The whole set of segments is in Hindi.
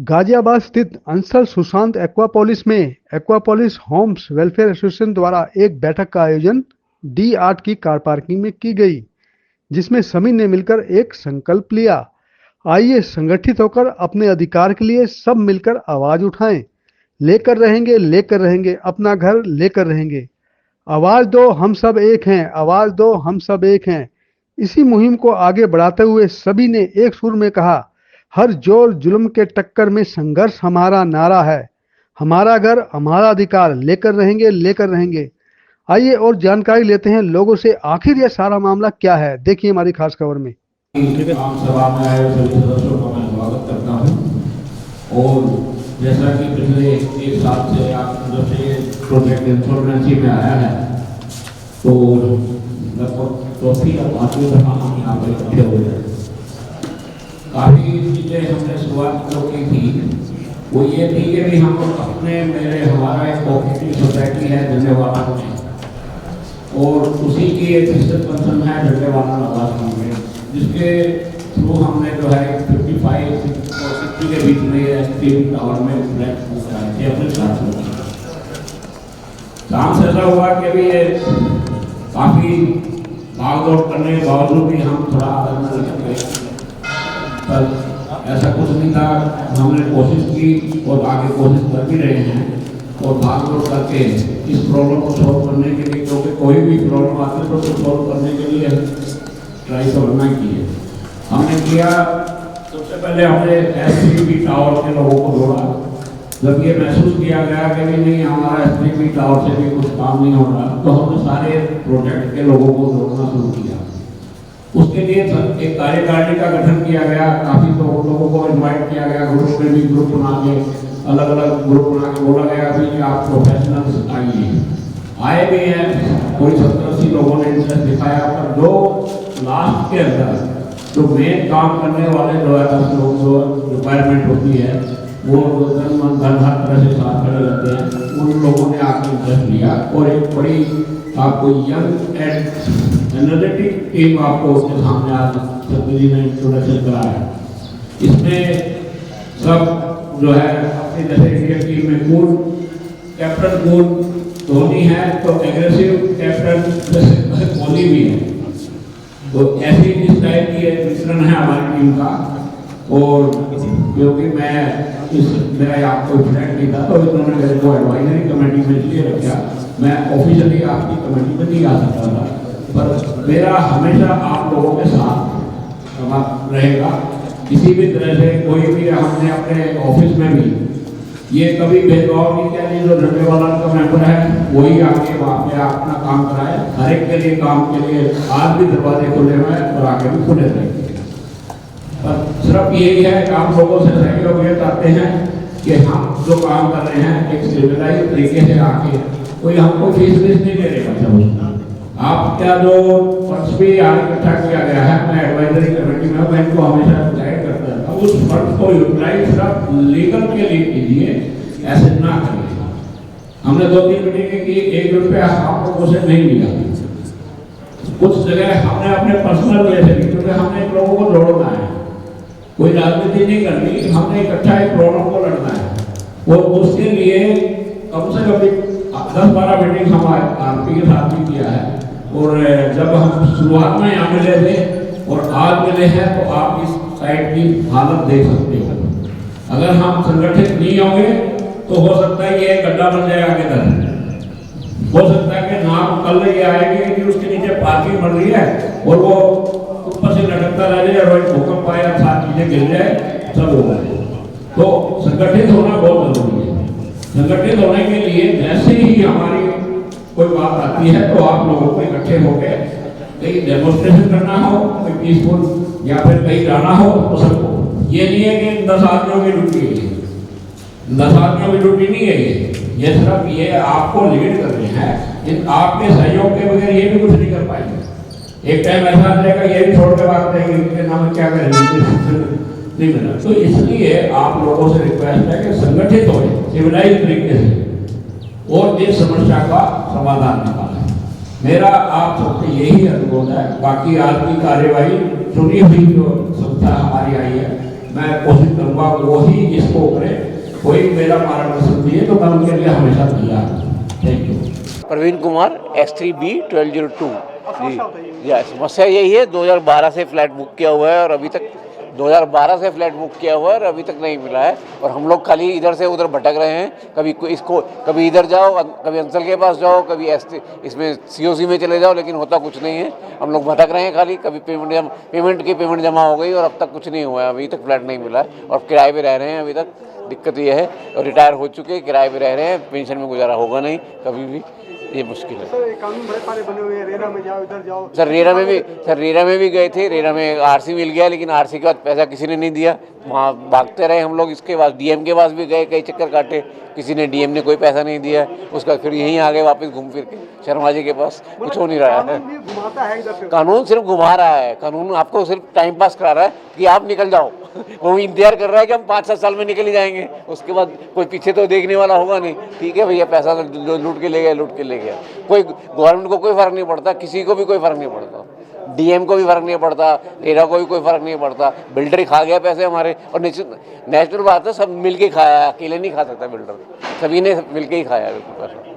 गाजियाबाद स्थित अंसर सुशांत एक्वापोलिस में एक्वापोलिस होम्स वेलफेयर एसोसिएशन द्वारा एक बैठक का आयोजन D8 की कार पार्किंग में की गई, जिसमें सभी ने मिलकर एक संकल्प लिया। आइए संगठित होकर अपने अधिकार के लिए सब मिलकर आवाज उठाएं। लेकर रहेंगे अपना घर लेकर रहेंगे। आवाज दो हम सब एक हैं, आवाज दो हम सब एक हैं। इसी मुहिम को आगे बढ़ाते हुए सभी ने एक सुर में कहा, हर जोर जुल्म के टक्कर में संघर्ष हमारा नारा है, हमारा घर हमारा अधिकार, लेकर रहेंगे। आइए और जानकारी लेते हैं लोगों से, आखिर यह सारा मामला क्या है। देखिए हमारी खास खबर में। आम सभा में आए सभी सदस्यों का मैं स्वागत करता हूं। और जैसा कि पिछले एक साल से आप जब से प्रोजेक्ट इंश्योरेंसी में आया है, तो लगभग चौथी या पांचवीं दफा हम यहाँ पर इकट्ठे हो गए। काफ़ी चीज़ें हमने शुरुआत जो की थी वो ये थी कि भी हम हमारा एक कोऑपरेटिव सोसाइटी है डंडेवाला में, और उसी की एक सिस्टर कंसर्न है डंडेवाला नवाज में, जिसके थ्रू हमने जो है 55 और 60 के बीच में ये स्ट्रीम टावर में फ्लैट कराए थे अपने साथ में। काम से ऐसा हुआ कि अभी ये काफ़ी भागदौड़ करने के बावजूद भी हम थोड़ा आदर कर गए, पर ऐसा कुछ नहीं था। हमने कोशिश की और आगे कोशिश कर भी रहे हैं, और भागदौड़ करके इस प्रॉब्लम को सॉल्व करने के लिए, क्योंकि कोई भी प्रॉब्लम आती है तो उसको सॉल्व करने के लिए ट्राई तो करना ही है। हमने किया, सबसे पहले हमने STP टावर के लोगों को जोड़ा। जब ये महसूस किया गया कि नहीं हमारा STP टावर से भी कुछ काम नहीं हो रहा, तो हमने सारे प्रोजेक्ट के लोगों को जोड़ना शुरू किया। उसके लिए एक कार्यकारिणी का गठन किया गया, काफ़ी लोगों को इन्वाइट किया गया, ग्रुप में भी ग्रुप बना के अलग अलग ग्रुप बना के बोला गया कि आप प्रोफेशनल्स आए भी हैं। कोई 70-80 लोगों ने इंटरेस्ट दिखाया, पर जो लास्ट के अंदर जो मेन काम करने वाले जो है 10 लोग जो रिक्वायरमेंट होती है, वो धन हर तरह से साथ खड़े रहते हैं, उन लोगों ने आकर इंटरेस्ट लिया और एक बड़ी आपको यंग एंड एनर्जेटिक टीम आपको उसके सामने आज सतजी ने इंट्रोडक्शन कराया। इसमें सब जो है अपनी जैसे इंडियन टीम में कूल कैप्टन कूल धोनी है, तो एग्रेसिव कैप्टन जैसे कोहली भी है, तो ऐसी इस टाइप की एक मिश्रण है हमारी टीम का। और क्योंकि मैं मेरा आपको फ्रेंड नहीं था, तो इन्होंने मेरे को एडवाइजरी कमेटी में इसलिए रखा, मैं ऑफिशियली आपकी कमेटी में नहीं आ सकता था, पर मेरा हमेशा आप लोगों के साथ रहेगा। किसी भी तरह से कोई भी, हमने अपने ऑफिस में भी ये कभी भेदभाव नहीं किया, जो डंडेवाला का मेंबर है वही आके वहाँ पे अपना काम कराए। हर एक के लिए काम के लिए आज भी दरवाजे खुले हुए हैं और आगे भी खुले रहेंगे। पर सिर्फ यही है कि आप लोगों से सहयोग ये चाहते हैं कि हम जो काम कर रहे हैं एक सिविलाइज तरीके से आके, कोई हमको फीस नहीं दे रहे। आप क्या जो फंड्स भी यहाँ इकट्ठा किया गया है, मैं एडवाइजरी कमेटी में मैं इनको हमेशा गाइड करता रहता हूँ, उस फंड को यूटिलाइज सिर्फ लीगल के लिए कीजिए, ऐसे ना करिए। हमने 2-3 मीटिंग की, 1 रुपया आप लोगों से नहीं लिया। कुछ जगह हमने अपने पर्सनल वे से, क्योंकि हमने लोगों को जोड़ना है, कोई राजनीति नहीं करनी, हमने इकट्ठा एक प्रॉब्लम को लड़ना है। और उसके लिए कम से कम 10-12 मीटिंग हम आरपी के साथ भी किया है। और जब हम शुरुआत में यहाँ मिले थे और आज मिले हैं, तो आप इस साइड की हालत देख सकते हो। अगर हम संगठित नहीं होंगे तो हो सकता है ये गड्ढा बन जाए आगे तक। हो सकता है कि नाम कल ये आएगी कि उसके नीचे पार्किंग बन रही है और वो ऊपर से लटकता रह जाए, और भूकंप आया, 7 चीजें गिर जाए, सब हो गए। तो संगठित होना बहुत जरूरी है। संगठित होने के लिए जैसे ही हमारी कोई बात आती है तो आप लोगों को इकट्ठे होकर कहीं डेमोन्स्ट्रेशन करना हो, कोई पीसफुल या फिर कहीं जाना हो, तो सबको ये नहीं है कि 10 आदमियों की ड्यूटी है, 10 आदमियों की ड्यूटी नहीं है ये सिर्फ ये आपको लीड करने हैं। इन आपके सहयोग के बगैर ये भी कुछ नहीं कर पाएंगे। एक टाइम ऐसा आ जाएगा ये भी छोड़ के बात करेंगे इनके नाम क्या करेंगे, नहीं मिला। तो इसलिए आप लोगों से रिक्वेस्ट है कि संगठित हो सिविलाइज तरीके से और इस समस्या का समाधान निकालें। मेरा आप सबसे यही अनुरोध होता है। बाकी आज की कार्यवाही सुनी हुई जो संस्था हमारी आई है, मैं कोशिश करूँगा वही इसको करे। कोई मेरा मार्गदर्शन दिए तो मैं उनके लिए हमेशा तैयार हूँ। Thank you. Praveen Kumar X3B1202 ji. समस्या यही है, 2012 से फ्लैट बुक किया हुआ है और अभी तक 2012 से फ्लैट बुक किया हुआ है और अभी तक नहीं मिला है। और हम लोग खाली इधर से उधर भटक रहे हैं, कभी इधर जाओ, कभी अंचल के पास जाओ, कभी इसमें COC में चले जाओ, लेकिन होता कुछ नहीं है। हम लोग भटक रहे हैं खाली, कभी पेमेंट जमा हो गई और अब तक कुछ नहीं हुआ है, अभी तक फ्लैट नहीं मिला है और किराए पे रह रहे हैं। अभी तक दिक्कत ये है, और रिटायर हो चुके हैं, किराए पे रह रहे हैं, पेंशन में गुजारा होगा नहीं कभी भी, ये मुश्किल है। सर कानून बड़े सारे बने हुए हैं, रेरा में जाओ, इधर जाओ। सर रेरा में भी गए थे, रेरा में RC मिल गया, लेकिन RC के बाद पैसा किसी ने नहीं दिया, वहाँ भागते रहे हम लोग। इसके बाद DM के पास भी गए, कई चक्कर काटे, किसी ने DM ने कोई पैसा नहीं दिया। उसका फिर यहीं आ गए वापस घूम फिर के शर्मा जी के पास। कुछ हो नहीं रहा है, कानून सिर्फ घुमा रहा है, कानून आपको सिर्फ टाइम पास करा रहा है कि आप निकल जाओ। वो इंतजार कर रहा है कि हम 5-7 साल में निकल ही जाएंगे, उसके बाद कोई पीछे तो देखने वाला होगा नहीं। ठीक है भैया, पैसा जो लूट के ले गया। कोई गवर्नमेंट को कोई फर्क नहीं पड़ता, किसी को भी कोई फर्क नहीं पड़ता, DM को भी फर्क नहीं पड़ता, रेरा को भी कोई फर्क नहीं पड़ता। बिल्डर ही खा गया पैसे हमारे, और नेचुरल बात है, सब मिलके खाया, अकेले नहीं खा सकता बिल्डर, सभी ने मिलके ही खाया पैसा।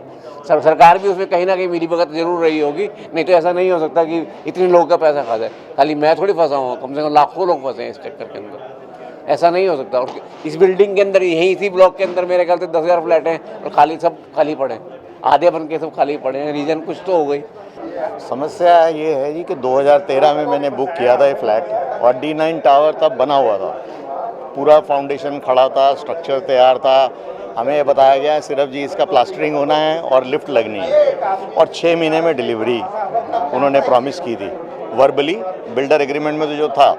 सरकार भी उसमें कहीं ना कहीं मिली भगत जरूर रही होगी, नहीं तो ऐसा नहीं हो सकता कि इतने लोग का पैसा खा जाए। खाली मैं थोड़ी फंसा हूँ, कम से कम लाखों लोग फंसे हैं इस चक्कर के अंदर, ऐसा नहीं हो सकता। और इस बिल्डिंग के अंदर, यहीं इसी ब्लॉक के अंदर मेरे ख्याल से 10,000 फ्लैट हैं और सब खाली पड़े, आधे बन के सब खाली पड़े हैं। रीज़न कुछ तो हो गई। समस्या ये है जी कि 2013 में मैंने बुक किया था ये फ्लैट, और D9 टावर तब बना हुआ था, पूरा फाउंडेशन खड़ा था, स्ट्रक्चर तैयार था। हमें बताया गया सिर्फ जी इसका प्लास्टरिंग होना है और लिफ्ट लगनी है, और 6 महीने में डिलीवरी उन्होंने प्रॉमिस की थी वर्बली, बिल्डर एग्रीमेंट में तो जो था।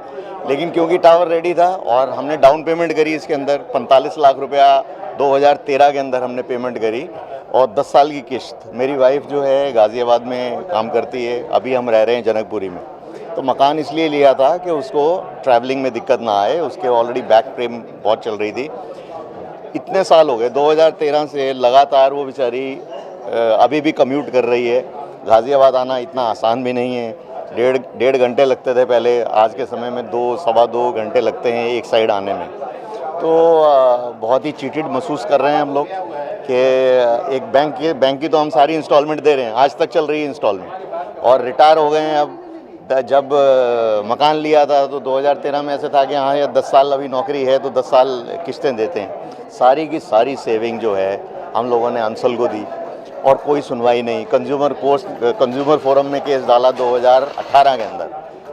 लेकिन क्योंकि टावर रेडी था और हमने डाउन पेमेंट करी इसके अंदर 45 लाख रुपया 2013 के अंदर हमने पेमेंट करी, और 10 साल की किश्त। मेरी वाइफ जो है गाज़ियाबाद में काम करती है, अभी हम रह रहे हैं जनकपुरी में। तो मकान इसलिए लिया था कि उसको ट्रैवलिंग में दिक्कत ना आए, उसके ऑलरेडी बैक पेन बहुत चल रही थी। इतने साल हो गए, 2013 से लगातार वो बेचारी अभी भी कम्यूट कर रही है। गाज़ियाबाद आना इतना आसान भी नहीं है, डेढ़ घंटे लगते थे पहले, आज के समय में 2-2.25 घंटे लगते हैं एक साइड आने में। तो बहुत ही चीटेड महसूस कर रहे हैं हम लोग कि एक बैंक की तो हम सारी इंस्टॉलमेंट दे रहे हैं, आज तक चल रही है इंस्टॉलमेंट, और रिटायर हो गए हैं। अब जब मकान लिया था तो 2013 में ऐसे था कि हाँ यार 10 साल अभी नौकरी है तो 10 साल किस्तें देते हैं। सारी की सारी सेविंग जो है हम लोगों ने अंसल को दी, और कोई सुनवाई नहीं। कंज्यूमर फोरम में केस डाला 2018 के अंदर,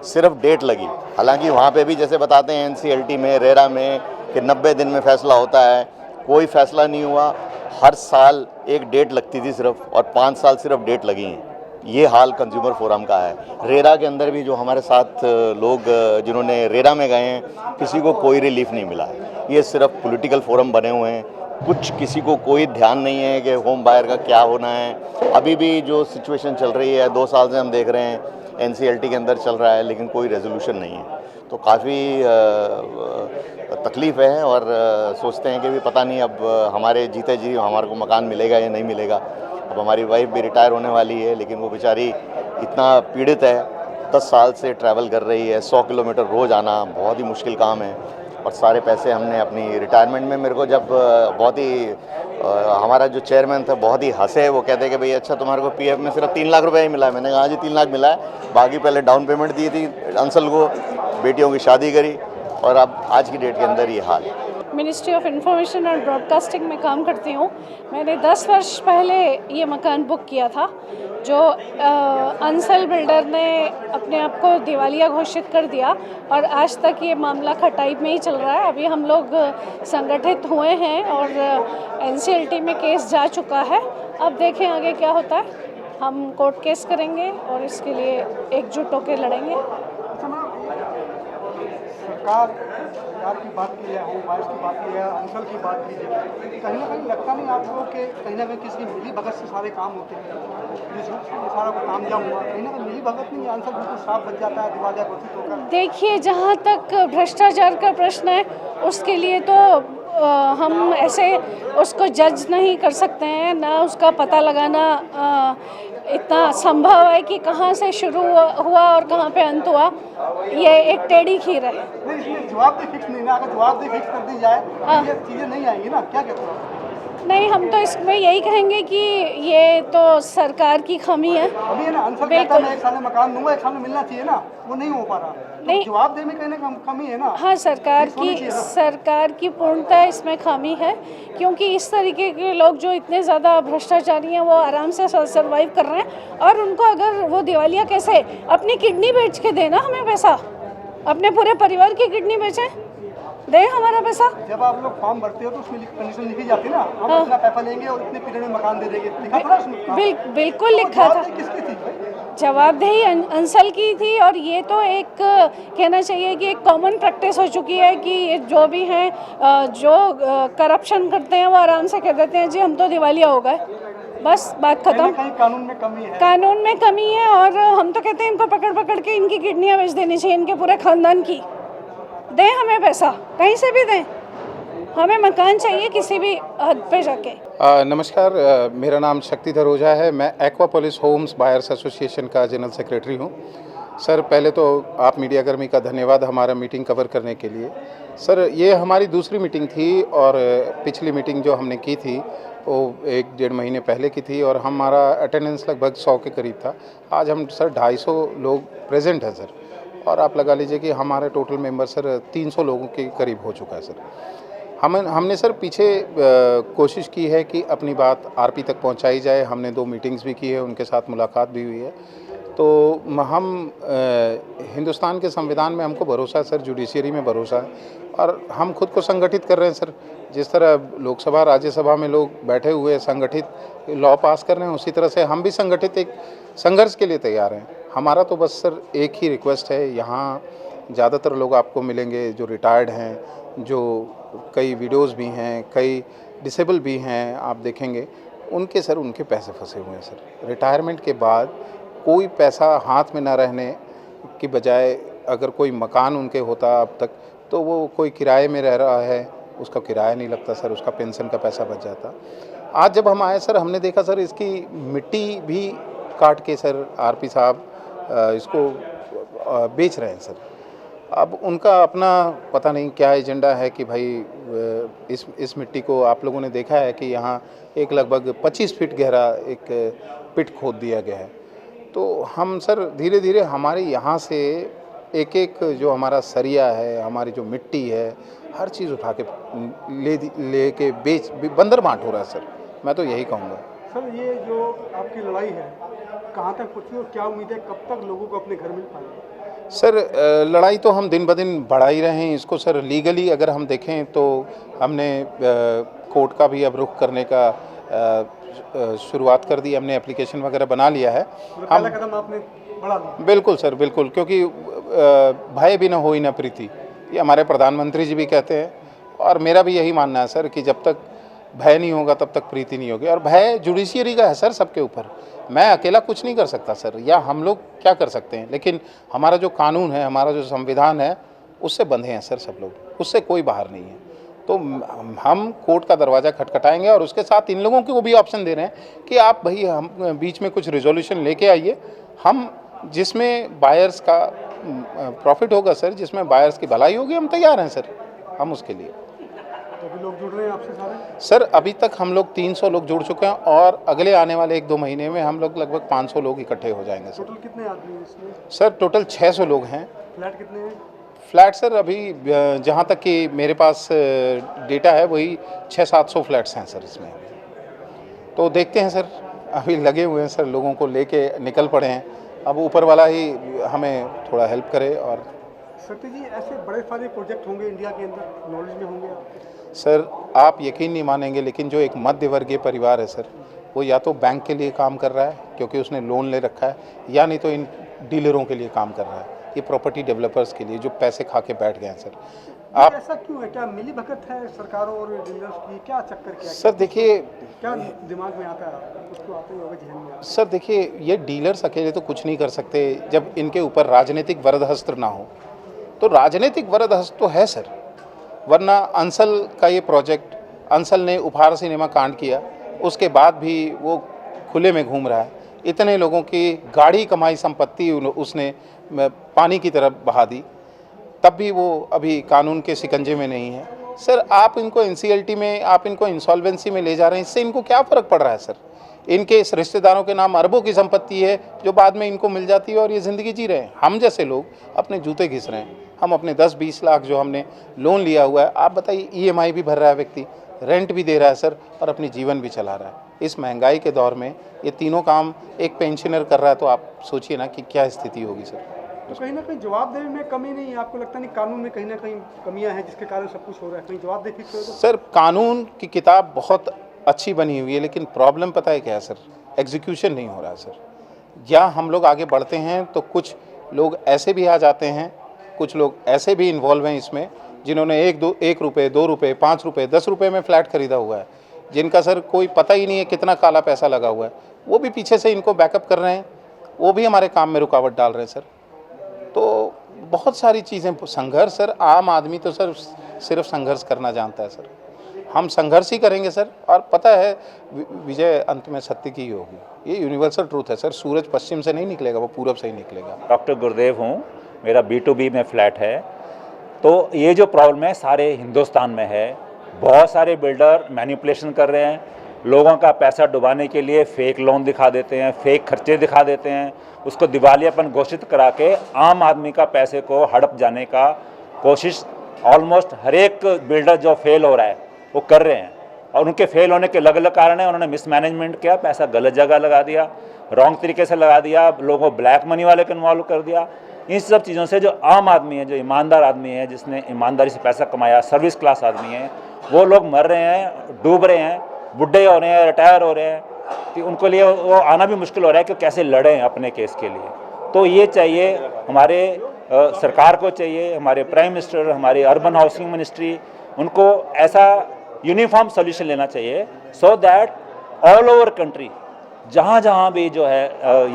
सिर्फ डेट लगी। हालांकि वहाँ पे भी जैसे बताते हैं NCLT में, रेरा में, कि 90 दिन में फैसला होता है, कोई फैसला नहीं हुआ। हर साल एक डेट लगती थी सिर्फ, और 5 साल सिर्फ डेट लगी हैं। ये हाल कंज्यूमर फोरम का है। रेरा के अंदर भी जो हमारे साथ लोग जिन्होंने रेरा में गए हैं, किसी को कोई रिलीफ नहीं मिला है। ये सिर्फ पॉलिटिकल फोरम बने हुए हैं, कुछ किसी को कोई ध्यान नहीं है कि होम बायर का क्या होना है। अभी भी जो सिचुएशन चल रही है 2 साल से हम देख रहे हैं, NCLT के अंदर चल रहा है, लेकिन कोई रेजोल्यूशन नहीं है। तो काफ़ी तकलीफ़ है, और सोचते हैं कि भी पता नहीं अब हमारे जीते जी हमारे को मकान मिलेगा या नहीं मिलेगा। अब हमारी वाइफ भी रिटायर होने वाली है, लेकिन वो बेचारी इतना पीड़ित है, 10 साल से ट्रैवल कर रही है, 100 किलोमीटर रोज़ आना बहुत ही मुश्किल काम है। और सारे पैसे हमने अपनी रिटायरमेंट में, मेरे को जब बहुत ही हमारा जो चेयरमैन था बहुत ही हंसे, वो कहते कि भाई अच्छा तुम्हारे को PF में सिर्फ 3 लाख रुपये ही मिला है। मैंने कहा जी 3 लाख मिला है, बाकी पहले डाउन पेमेंट दी थी अंसल को, बेटियों की शादी करी, और अब आज की डेट के अंदर ये हाल है। मिनिस्ट्री ऑफ इंफॉर्मेशन और ब्रॉडकास्टिंग में काम करती हूँ। मैंने 10 वर्ष पहले ये मकान बुक किया था, जो अंसल बिल्डर ने अपने आप को दिवालिया घोषित कर दिया, और आज तक ये मामला खटाई में ही चल रहा है। अभी हम लोग संगठित हुए हैं और NCLT में केस जा चुका है। अब देखें आगे क्या होता है। हम कोर्ट केस करेंगे और इसके लिए एकजुट होकर लड़ेंगे। सरकार की बात की है, होम बायर्स की बात की है, अंचल की बात की है, कहीं ना कहीं लगता नहीं आपको कि कहीं ना कहीं किसी मिली भगत से सारे काम होते हैं? ये सारा काम जब हुआ, कहीं ना कहीं मिली भगत नहीं, अंचल बिल्कुल साफ बच जाता है दिवालिया घोषित होकर। देखिए, जहाँ तक भ्रष्टाचार का प्रश्न है, उसके लिए तो हम ऐसे उसको जज नहीं कर सकते हैं, ना उसका पता लगाना इतना संभव है कि कहाँ से शुरू हुआ और कहाँ पे अंत हुआ। ये एक टेढ़ी खीर है। नहीं, इसमें जवाबदेही फिक्स नहीं ना, अगर जवाबदेही फिक्स कर दी जाए हाँ। तो ये चीज़ें नहीं आएंगी ना, क्या कहते हो? नहीं, हम तो इसमें यही कहेंगे कि ये तो सरकार की खामी है। अभी है ना, आंसर कहता बिल्कुल। मैं 1 साल में मकान दूंगा, 1 साल में मिलना चाहिए ना, वो नहीं हो पा रहा। तो नहीं। जवाबदेही में कहीं ना कमी है ना। हाँ, सरकार फिक्स होनी की चाहिए ना। सरकार की पूर्णतः इसमें खामी है, क्योंकि इस तरीके के लोग जो इतने ज़्यादा भ्रष्टाचारी हैं वो आराम से सर्वाइव कर रहे हैं, और उनको अगर वो दिवालिया कैसे अपनी किडनी बेच के देना हमें पैसा, अपने पूरे परिवार की किडनी बेचें, दे हमारा पैसा। जब आप लोग फॉर्म भरते हो तो उसमें कंडीशन लिखी जाती है ना, हम हाँ। इतना पैसा लेंगे और इतने पीरियड में मकान दे देंगे, लिखा था ना उसमें? बिल्कुल तो लिखा था। जवाबदेही किसकी थी भाई? जवाबदेही अंसल की थी, और ये तो एक कहना चाहिए कि एक कॉमन प्रैक्टिस हो चुकी है कि ये जो भी हैं जो करप्शन करते हैं वो आराम से कह देते हैं जी हम तो दिवालिया हो गए, बस बात कहीं ना खत्म। कहीं कानून में कमी है। कानून में कमी है, और हम तो कहते हैं इनको पकड़ पकड़ के इनकी किडनियाँ बेच देनी चाहिए, इनके पूरे खानदान की। दें हमें पैसा, कहीं से भी दें, हमें मकान चाहिए किसी भी हद पे जाके। नमस्कार, मेरा नाम शक्तिधर ओझा है। मैं एक्वापोलिस होम्स बायर्स एसोसिएशन का जनरल सेक्रेटरी हूं। सर, पहले तो आप मीडियाकर्मी का धन्यवाद हमारा मीटिंग कवर करने के लिए। सर, ये हमारी दूसरी मीटिंग थी, और पिछली मीटिंग जो हमने की थी वो 1-1.5 महीने पहले की थी, और हमारा अटेंडेंस लगभग 100 के करीब था। आज हम सर 250 लोग प्रेजेंट हैं सर, और आप लगा लीजिए कि हमारे टोटल मेंबर सर 300 लोगों के करीब हो चुका है सर। हमने सर पीछे कोशिश की है कि अपनी बात आरपी तक पहुंचाई जाए। हमने 2 मीटिंग्स भी की है, उनके साथ मुलाकात भी हुई है। तो हम हिंदुस्तान के संविधान में हमको भरोसा है सर, जुडिशरी में भरोसा है, और हम खुद को संगठित कर रहे हैं सर। जिस तरह लोकसभा राज्यसभा में लोग बैठे हुए संगठित लॉ पास कर रहे हैं, उसी तरह से हम भी संगठित एक संघर्ष के लिए तैयार हैं। हमारा तो बस सर एक ही रिक्वेस्ट है, यहाँ ज़्यादातर लोग आपको मिलेंगे जो रिटायर्ड हैं, जो कई विडोज़ भी हैं, कई डिसेबल भी हैं, आप देखेंगे उनके पैसे फंसे हुए हैं सर। रिटायरमेंट के बाद कोई पैसा हाथ में ना रहने की बजाय अगर कोई मकान उनके होता अब तक, तो वो कोई किराए में रह रहा है, उसका किराया नहीं लगता सर, उसका पेंशन का पैसा बच जाता। आज जब हम आए सर, हमने देखा सर इसकी मिट्टी भी काट के सर आरपी साहब इसको बेच रहे हैं सर। अब उनका अपना पता नहीं क्या एजेंडा है कि भाई इस मिट्टी को आप लोगों ने देखा है कि यहाँ एक लगभग 25 फीट गहरा एक पिट खोद दिया गया है। तो हम सर धीरे धीरे हमारे यहाँ से एक जो हमारा सरिया है, हमारी जो मिट्टी है, हर चीज़ उठा के ले के बेच बंदर बांट हो रहा है सर। मैं तो यही कहूँगा सर, ये जो आपकी लड़ाई है कहाँ तक पहुँची और क्या उम्मीद है, कब तक लोगों को अपने घर मिल पाएंगे? सर, लड़ाई तो हम दिन ब दिन बढ़ा ही रहे हैं इसको सर। लीगली अगर हम देखें तो हमने कोर्ट का भी अब रुख करने का शुरुआत कर दी, हमने एप्लीकेशन वगैरह बना लिया है। पहला कदम आपने बढ़ा लिया? बिल्कुल सर, बिल्कुल, क्योंकि भय भी न होई न प्रीति, ये हमारे प्रधानमंत्री जी भी कहते हैं, और मेरा भी यही मानना है सर कि जब तक भय नहीं होगा तब तक प्रीति नहीं होगी। और भय जुडिशियरी का है सर सबके ऊपर। मैं अकेला कुछ नहीं कर सकता सर, या हम लोग क्या कर सकते हैं, लेकिन हमारा जो कानून है, हमारा जो संविधान है, उससे बंधे हैं सर सब लोग, उससे कोई बाहर नहीं है। तो हम कोर्ट का दरवाज़ा खटखटाएंगे, और उसके साथ इन लोगों को भी ऑप्शन दे रहे हैं कि आप भाई हम बीच में कुछ रिजोल्यूशन लेके आइए, हम जिसमें बायर्स का प्रॉफिट होगा सर, जिसमें बायर्स की भलाई होगी, हम तैयार हैं सर, हम उसके लिए। तो भी लोग जुड़ रहे हैं आपसे सारे? सर, अभी तक हम लोग 300 लोग जुड़ चुके हैं, और अगले आने वाले 1-2 महीने में हम लोग लगभग 500 लोग इकट्ठे हो जाएंगे सर। टोटल कितने आदमी हैं इसमें? सर, टोटल 600 लोग हैं। फ्लैट कितने हैं? फ्लैट सर अभी जहाँ तक कि मेरे पास डेटा है वही 600-700 फ्लैट्स हैं सर इसमें। तो देखते हैं सर, अभी लगे हुए हैं सर, लोगों को लेके निकल पड़े हैं। अब ऊपर वाला ही हमें थोड़ा हेल्प करे। और सत्य जी, ऐसे बड़े सारे प्रोजेक्ट होंगे इंडिया के अंदर, नॉलेज में होंगे आप? सर, आप यकीन नहीं मानेंगे, लेकिन जो एक मध्य वर्गीय परिवार है सर, वो या तो बैंक के लिए काम कर रहा है क्योंकि उसने लोन ले रखा है, या नहीं तो इन डीलरों के लिए काम कर रहा है, ये प्रॉपर्टी डेवलपर्स के लिए जो पैसे खा के बैठ गए हैं सर। आप ऐसा क्यों है? क्या मिली भगत है सरकारों और डीलर्स की? क्या चक्कर क्या है? सर देखिए, क्या दिमाग में आता है, उसको आते ही होगा जहन में आता है? सर देखिए, ये डीलर्स अकेले तो कुछ नहीं कर सकते जब इनके ऊपर राजनीतिक वरदहस्त ना हो। तो राजनीतिक वरदहस्त तो है सर, वरना अंसल का ये प्रोजेक्ट, अंसल ने उपहार सिनेमा कांड किया, उसके बाद भी वो खुले में घूम रहा है। इतने लोगों की गाढ़ी कमाई संपत्ति उसने पानी की तरफ बहा दी, तब भी वो अभी कानून के शिकंजे में नहीं है। सर आप इनको एनसीएलटी में, आप इनको इंसॉल्वेंसी में ले जा रहे हैं, इससे इनको क्या फ़र्क पड़ रहा है सर? इनके इस रिश्तेदारों के नाम अरबों की संपत्ति है जो बाद में इनको मिल जाती है और ये ज़िंदगी जी रहे हैं। हम जैसे लोग अपने जूते घिस रहे हैं। हम अपने 10-20 लाख जो हमने लोन लिया हुआ है, आप बताइए ईएमआई भी भर रहा है व्यक्ति, रेंट भी दे रहा है सर, और अपनी जीवन भी चला रहा है। इस महंगाई के दौर में ये तीनों काम एक पेंशनर कर रहा है, तो आप सोचिए ना कि क्या स्थिति होगी सर। तो कहीं ना कहीं जवाबदेही में कमी नहीं है? आपको लगता नहीं कानून में कहीं ना कहीं कमियां हैं जिसके कारण सब कुछ हो रहा है? कहीं जवाबदेही तो सर कानून की किताब बहुत अच्छी बनी हुई है, लेकिन प्रॉब्लम पता है क्या है सर? एग्जीक्यूशन नहीं हो रहा है सर। या हम लोग आगे बढ़ते हैं तो कुछ लोग ऐसे भी आ जाते हैं, कुछ लोग ऐसे भी इन्वॉल्व हैं इसमें जिन्होंने 1 रुपये, 2 रुपये, 5 रुपये, 10 रुपये में फ्लैट खरीदा हुआ है, जिनका सर कोई पता ही नहीं है कितना काला पैसा लगा हुआ है। वो भी पीछे से इनको बैकअप कर रहे हैं, वो भी हमारे काम में रुकावट डाल रहे हैं सर। तो बहुत सारी चीज़ें, संघर्ष सर, आम आदमी तो सर सिर्फ संघर्ष करना जानता है सर। हम संघर्ष ही करेंगे सर, और पता है विजय अंत में सत्य की ही होगी। ये यूनिवर्सल ट्रूथ है सर। सूरज पश्चिम से नहीं निकलेगा, वो पूरब से ही निकलेगा। डॉक्टर गुरुदेव हूँ, मेरा B2B में फ्लैट है। तो ये जो प्रॉब्लम है सारे हिंदुस्तान में है। बहुत सारे बिल्डर मैनिपुलेशन कर रहे हैं, लोगों का पैसा डुबाने के लिए फेक लोन दिखा देते हैं, फेक खर्चे दिखा देते हैं, उसको दिवालियापन घोषित करा के आम आदमी का पैसे को हड़प जाने का कोशिश ऑलमोस्ट हर एक बिल्डर जो फेल हो रहा है वो कर रहे हैं। और उनके फेल होने के अलग अलग कारण हैं। उन्होंने मिसमैनेजमेंट किया, पैसा गलत जगह लगा दिया, रॉन्ग तरीके से लगा दिया, लोगों को ब्लैक मनी वाले को इन्वॉल्व कर दिया। इन सब चीज़ों से जो आम आदमी है, जो ईमानदार आदमी है, जिसने ईमानदारी से पैसा कमाया, सर्विस क्लास आदमी है, वो लोग मर रहे हैं, डूब रहे हैं, बुढ़े हो रहे हैं, रिटायर हो रहे हैं, कि उनको लिए वो आना भी मुश्किल हो रहा है कि कैसे लड़ें अपने केस के लिए। तो ये चाहिए हमारे सरकार को चाहिए, हमारे प्राइम मिनिस्टर, हमारी अर्बन हाउसिंग मिनिस्ट्री, उनको ऐसा यूनिफॉर्म सोल्यूशन लेना चाहिए so that all over country जहाँ जहाँ भी जो है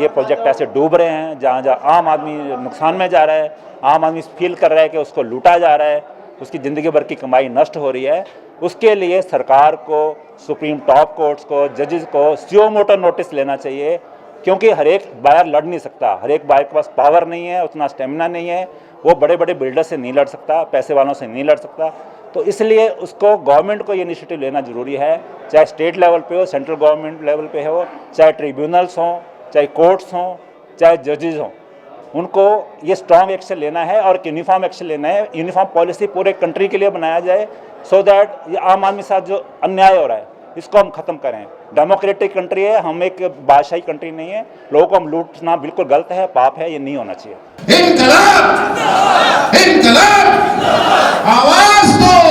ये प्रोजेक्ट ऐसे डूब रहे हैं, जहाँ जहाँ आम आदमी नुकसान में जा रहा है, आम आदमी फील कर रहा है कि उसको लूटा जा रहा है, उसकी ज़िंदगी भर की कमाई नष्ट हो रही है, उसके लिए सरकार को, सुप्रीम टॉप कोर्ट्स को, जजेस को सुओ मोटो नोटिस लेना चाहिए। क्योंकि हर एक बायर लड़ नहीं सकता, हर एक बायर के पास पावर नहीं है, उतना स्टेमिना नहीं है, वो बड़े बड़े बिल्डर से नहीं लड़ सकता, पैसे वालों से नहीं लड़ सकता। तो इसलिए उसको गवर्नमेंट को ये इनिशिएटिव लेना ज़रूरी है, चाहे स्टेट लेवल पे हो, सेंट्रल गवर्नमेंट लेवल पे हो, चाहे ट्रिब्यूनल्स हों, चाहे कोर्ट्स हों, चाहे जजेस हों, उनको ये स्ट्रॉन्ग एक्शन लेना है और यूनिफॉर्म एक्शन लेना है। यूनिफॉर्म पॉलिसी पूरे कंट्री के लिए बनाया जाए सो दैट ये आम आदमी के साथ जो अन्याय हो रहा है इसको हम ख़त्म करें। डेमोक्रेटिक कंट्री है, हम एक बादशाही कंट्री नहीं है। लोगों को हम लूटना बिल्कुल गलत है, पाप है, ये नहीं होना चाहिए। इनकलाब! इनकलाब! आवाज दो!